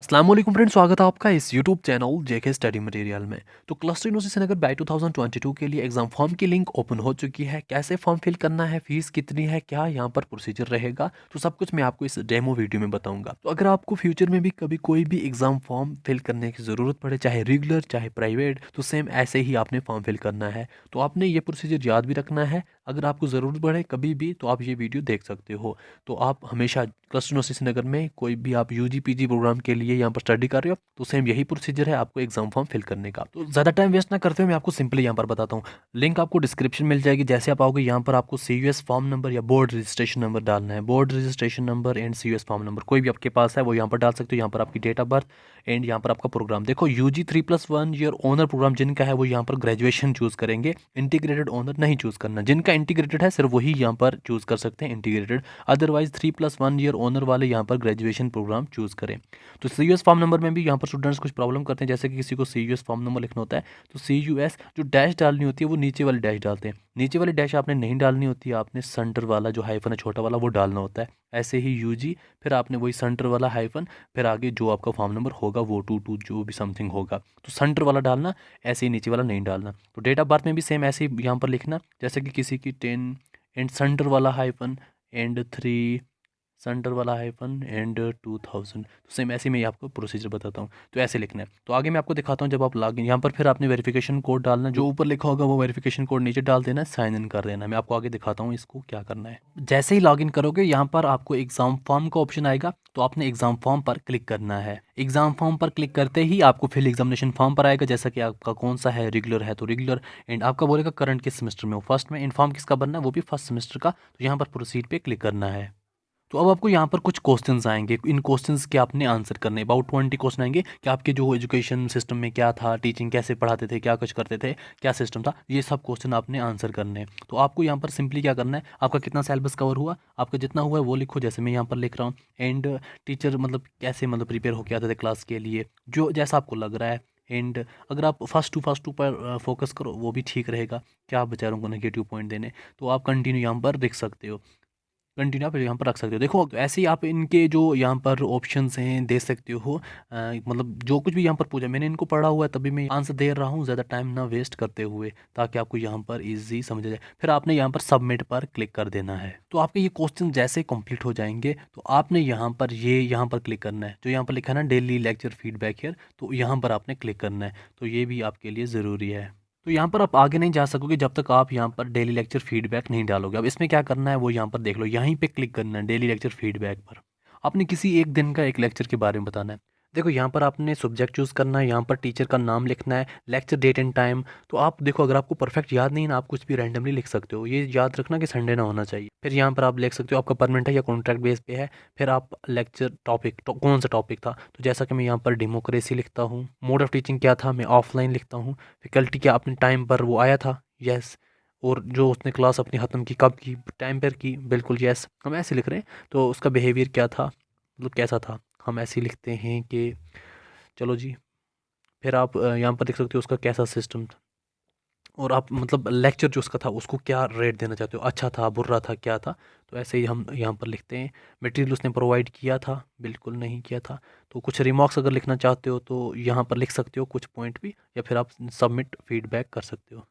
अस्सलाम वालेकुम फ्रेंड्स, स्वागत है आपका इस यूट्यूब चैनल जेके स्टडी मटेरियल में। तो क्लस्टर यूनिवर्सिटी श्रीनगर बैच 2022 के लिए एग्जाम फॉर्म की लिंक ओपन हो चुकी है। कैसे फॉर्म फिल करना है, फीस कितनी है, क्या यहाँ पर प्रोसीजर रहेगा, तो सब कुछ मैं आपको इस डेमो वीडियो में बताऊंगा। तो अगर आपको फ्यूचर में भी कभी कोई भी एग्जाम फॉर्म फिल करने की ज़रूरत पड़े, चाहे रेगुलर चाहे प्राइवेट, तो सेम ऐसे ही आपने फॉर्म फिल करना है। तो आपने ये प्रोसीजर याद भी रखना है। अगर आपको ज़रूरत पड़े कभी भी तो आप ये वीडियो देख सकते हो। तो आप हमेशा क्लस्टर यूनिवर्सिटी श्रीनगर में कोई भी आप यूजी पीजी प्रोग्राम के लिए यहाँ पर स्टडी कर रहे हो तो सेम यही प्रोसीजर है आपको एग्जाम फॉर्म फिल करने का। तो ज़्यादा टाइम वेस्ट ना करते हुए मैं आपको सिंपली यहाँ पर बताता हूँ। लिंक आपको डिस्क्रिप्शन मिल जाएगी। जैसे आप आओगे यहाँ पर आपको CUS फॉर्म नंबर या बोर्ड रजिस्ट्रेशन नंबर डालना है। Board registration number and CUS form number कोई भी आपके पास है वो यहाँ पर डाल सकते हो। यहाँ पर आपकी डेट ऑफ बर्थ एंड यहाँ पर आपका प्रोग्राम देखो। UG 3+1 ईयर ऑनर प्रोग्राम जिनका है वो यहाँ पर ग्रेजुएशन चूज़ करेंगे। इंटीग्रेटेड ऑनर नहीं चूज़ करना। जिनका इंटीग्रेटेड है सिर्फ वही यहाँ पर चूज़ कर सकते हैं इंटीग्रेटेड। अदरवाइज 3+1 ईयर ऑनर वाले यहाँ पर ग्रेजुएशन प्रोग्राम चूज़ करें। तो CUS फॉर्म नंबर में भी यहाँ पर स्टूडेंट्स कुछ प्रॉब्लम करते हैं। जैसे कि किसी को CUS फॉर्म नंबर लिखना होता है तो CUS जो डैश डालनी होती है वो नीचे वाली डैश डालते हैं। नीचे वाली डैश आपने नहीं डालनी होती है, आपने सेंटर वाला जो हाइफन है छोटा वाला वो डालना होता है। ऐसे ही UG फिर आपने वही सेंटर वाला हाइफन फिर आगे जो आपका फॉर्म नंबर होगा वो 22 जो भी समथिंग होगा तो सेंटर वाला डालना, ऐसे ही नीचे वाला नहीं डालना। तो डेट ऑफ बर्थ में भी सेम ऐसे ही यहाँ पर लिखना। जैसे कि किसी की 10 एंड सेंटर वाला हाइफन एंड 3 सेंटर वाला हाइफन एंड 2000। तो सेम ऐसे में ही आपको प्रोसीजर बताता हूँ। तो ऐसे लिखना है। तो आगे मैं आपको दिखाता हूँ जब आप लॉगिन यहाँ पर फिर आपने वेरिफिकेशन कोड डालना है। जो ऊपर लिखा होगा वो वेरिफिकेशन कोड नीचे डाल देना है, साइन इन कर देना है। मैं आपको आगे दिखाता हूँ इसको क्या करना है। जैसे ही लॉगिन करोगे यहाँ पर आपको एग्जाम फॉर्म का ऑप्शन आएगा। तो आपने एग्जाम फॉर्म पर क्लिक करना है। एग्जाम फॉर्म पर क्लिक करते ही आपको फिर एग्जामिनेशन फॉर्म पर आएगा। जैसा कि आपका कौन सा है, रेगुलर है तो रेगुलर एंड आपका बोलेगा करंट किस सेमेस्टर में हो, फर्स्ट में। इन्फॉर्म किसका बनना है, वो भी फर्स्ट सेमेस्टर का। तो यहाँ पर प्रोसीड पे क्लिक करना है। तो अब आपको यहाँ पर कुछ क्वेश्चंस आएंगे। इन क्वेश्चंस के आपने आंसर करने, अबाउट 20 क्वेश्चन आएंगे कि आपके जो एजुकेशन सिस्टम में क्या था, टीचिंग कैसे पढ़ाते थे, क्या कुछ करते थे, क्या सिस्टम था, ये सब क्वेश्चन आपने आंसर करने हैं। तो आपको यहाँ पर सिंपली क्या करना है, आपका कितना सिलेबस कवर हुआ, आपका जितना हुआ है वो लिखो। जैसे मैं यहाँ पर लिख रहा हूँ एंड टीचर मतलब कैसे मतलब प्रिपेयर होकर आते थे क्लास के लिए, जो जैसा आपको लग रहा है। एंड अगर आप फर्स्ट टू पर फोकस करो वो भी ठीक रहेगा। क्या बेचारों को नेगेटिव पॉइंट देने, तो आप कंटिन्यू यहाँ पर लिख सकते हो। कंटिन्यू आप यहाँ पर रख सकते हो। देखो ऐसे ही आप इनके जो यहाँ पर ऑप्शंस हैं दे सकते हो। मतलब जो कुछ भी यहाँ पर पूछा मैंने इनको पढ़ा हुआ है तभी मैं आंसर दे रहा हूँ, ज़्यादा टाइम ना वेस्ट करते हुए, ताकि आपको यहाँ पर इजी समझ आ जाए। फिर आपने यहाँ पर सबमिट पर क्लिक कर देना है। तो आपके ये क्वेश्चन जैसे कंप्लीट हो जाएंगे तो आपने यहाँ पर क्लिक करना है। जो यहाँ पर लिखा है ना डेली लेक्चर फीडबैक हियर, तो यहाँ पर आपने क्लिक करना है। तो ये भी आपके लिए ज़रूरी है। तो यहाँ पर आप आगे नहीं जा सकोगे जब तक आप यहाँ पर डेली लेक्चर फीडबैक नहीं डालोगे। अब इसमें क्या करना है वो यहाँ पर देख लो। यहीं पे क्लिक करना है डेली लेक्चर फीडबैक पर। आपने किसी एक दिन का एक लेक्चर के बारे में बताना है। देखो यहाँ पर आपने सब्जेक्ट चूज़ करना है, यहाँ पर टीचर का नाम लिखना है, लेक्चर डेट एंड टाइम। तो आप देखो अगर आपको परफेक्ट याद नहीं ना, आप कुछ भी रैंडमली लिख सकते हो। ये याद रखना कि संडे ना होना चाहिए। फिर यहाँ पर आप लिख सकते हो आपका परमानेंट है या कॉन्ट्रैक्ट बेस पे है। फिर आप लेक्चर टॉपिक कौन सा टॉपिक था, तो जैसा कि मैं यहाँ पर डेमोक्रेसी लिखता हूँ। मोड ऑफ टीचिंग क्या था, मैं ऑफलाइन लिखता हूँ। फैकल्टी क्या अपने टाइम पर वो आया था, यस। और जो उसने क्लास अपनी ख़त्म की कब की, टाइम पर की, बिल्कुल यस। हम ऐसे लिख रहे हैं। तो उसका बिहेवियर क्या था, मतलब कैसा था, हम ऐसे ही लिखते हैं कि चलो जी। फिर आप यहाँ पर देख सकते हो उसका कैसा सिस्टम था, और आप मतलब लेक्चर जो उसका था उसको क्या रेट देना चाहते हो, अच्छा था, बुरा था, क्या था। तो ऐसे ही हम यहाँ पर लिखते हैं। मटेरियल उसने प्रोवाइड किया था, बिल्कुल नहीं किया था। तो कुछ रिमार्क्स अगर लिखना चाहते हो तो यहाँ पर लिख सकते हो कुछ पॉइंट भी, या फिर आप सबमिट फीडबैक कर सकते हो।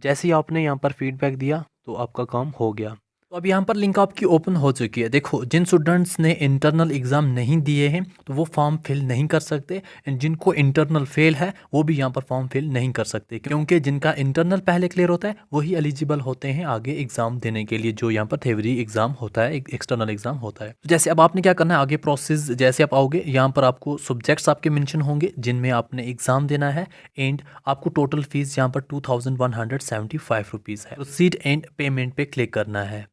जैसे ही आपने यहाँ पर फीडबैक दिया तो आपका काम हो गया। तो अब यहाँ पर लिंक आपकी ओपन हो चुकी है। देखो जिन स्टूडेंट्स ने इंटरनल एग्ज़ाम नहीं दिए हैं तो वो फॉर्म फिल नहीं कर सकते, एंड जिनको इंटरनल फेल है वो भी यहाँ पर फॉर्म फिल नहीं कर सकते, क्योंकि जिनका इंटरनल पहले क्लियर होता है वही एलिजिबल होते हैं आगे एग्ज़ाम देने के लिए, जो यहाँ पर थ्योरी एग्ज़ाम होता है, एक एक्सटर्नल एग्ज़ाम होता है। तो जैसे अब आपने क्या करना है आगे प्रोसेस, जैसे आप आओगे यहाँ पर आपको सब्जेक्ट्स आपके मेंशन होंगे जिनमें आपने एग्ज़ाम देना है, एंड आपको टोटल फीस यहाँ पर 2175 रुपीज़ है। प्रोसीड एंड पेमेंट पे क्लिक करना है।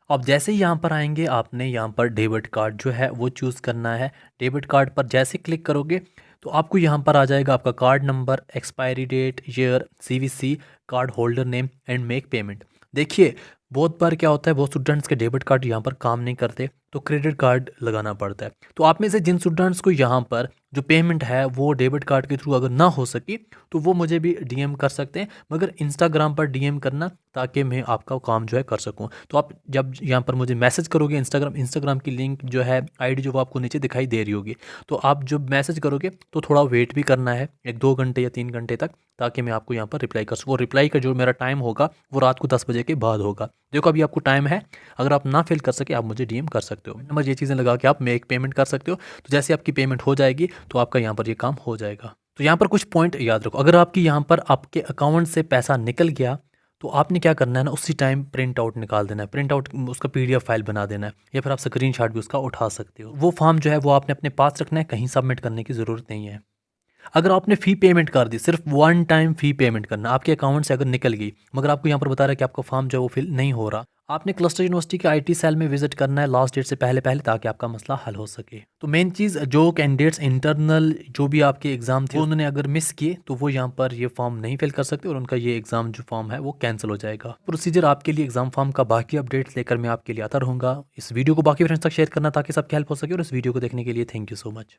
अब जैसे ही यहाँ पर आएंगे आपने यहाँ पर डेबिट कार्ड जो है वो चूज़ करना है। डेबिट कार्ड पर जैसे क्लिक करोगे तो आपको यहाँ पर आ जाएगा आपका card number, expiry date, year, CVC, card holder name and make payment. देखिए बहुत बार क्या होता है, बहुत स्टूडेंट्स के डेबिट कार्ड यहाँ पर काम नहीं करते तो क्रेडिट कार्ड लगाना पड़ता है। तो आप में से जिन स्टूडेंट्स को यहाँ पर जो पेमेंट है वो डेबिट कार्ड के थ्रू अगर ना हो सकी तो वो मुझे भी डीएम कर सकते हैं, मगर इंस्टाग्राम पर डीएम करना ताकि मैं आपका काम जो है कर सकूं। तो आप जब यहाँ पर मुझे मैसेज करोगे इंस्टाग्राम की लिंक जो है आईडी जो वो आपको नीचे दिखाई दे रही होगी, तो आप जब मैसेज करोगे तो थोड़ा वेट भी करना है 1-2 घंटे या 3 घंटे तक, ताकि मैं आपको यहाँ पर रिप्लाई कर सकूँ। रिप्लाई का जो मेरा टाइम होगा वो रात को 10 बजे के बाद होगा। देखो अभी आपको टाइम है, अगर आप ना फिल कर सके आप मुझे डीएम कर सकते हो। नंबर ये चीज़ें लगा के आप मेक पेमेंट कर सकते हो। तो जैसे आपकी पेमेंट हो जाएगी तो आपका यहाँ पर ये काम हो जाएगा। तो यहाँ पर कुछ पॉइंट याद रखो, अगर आपकी यहाँ पर आपके अकाउंट से पैसा निकल गया तो आपने क्या करना है ना, उसी टाइम प्रिंट आउट निकाल देना है, प्रिंट आउट उसका पीडीएफ फाइल बना देना है, या फिर आप स्क्रीनशॉट भी उसका उठा सकते हो। वो फॉर्म जो है वो आपने अपने पास रखना है, कहीं सबमिट करने की ज़रूरत नहीं है। अगर आपने फ़ी पेमेंट कर दी, सिर्फ वन टाइम फ़ी पेमेंट करना, आपके अकाउंट से अगर निकल गई मगर आपको यहाँ पर बता रहा है कि आपका फॉर्म जो है वो फिल नहीं हो रहा, आपने क्लस्टर यूनिवर्सिटी के आईटी सेल में विजिट करना है लास्ट डेट से पहले पहले, ताकि आपका मसला हल हो सके। तो मेन चीज़, जो कैंडिडेट्स इंटरनल जो भी आपके एग्जाम थे उन्होंने अगर मिस किए तो वो यहाँ पर ये फॉर्म नहीं फिल कर सकते और उनका ये एग्जाम जो फॉर्म है वो कैंसिल हो जाएगा। प्रोसीजर आपके लिए एग्जाम फॉर्म का बाकी अपडेट्स लेकर मैं आपके लिए आता रहूँगा। इस वीडियो को बाकी फ्रेंड्स तक शेयर करना ताकि सबकी हेल्प हो सके, और इस वीडियो को देखने के लिए थैंक यू सो मच।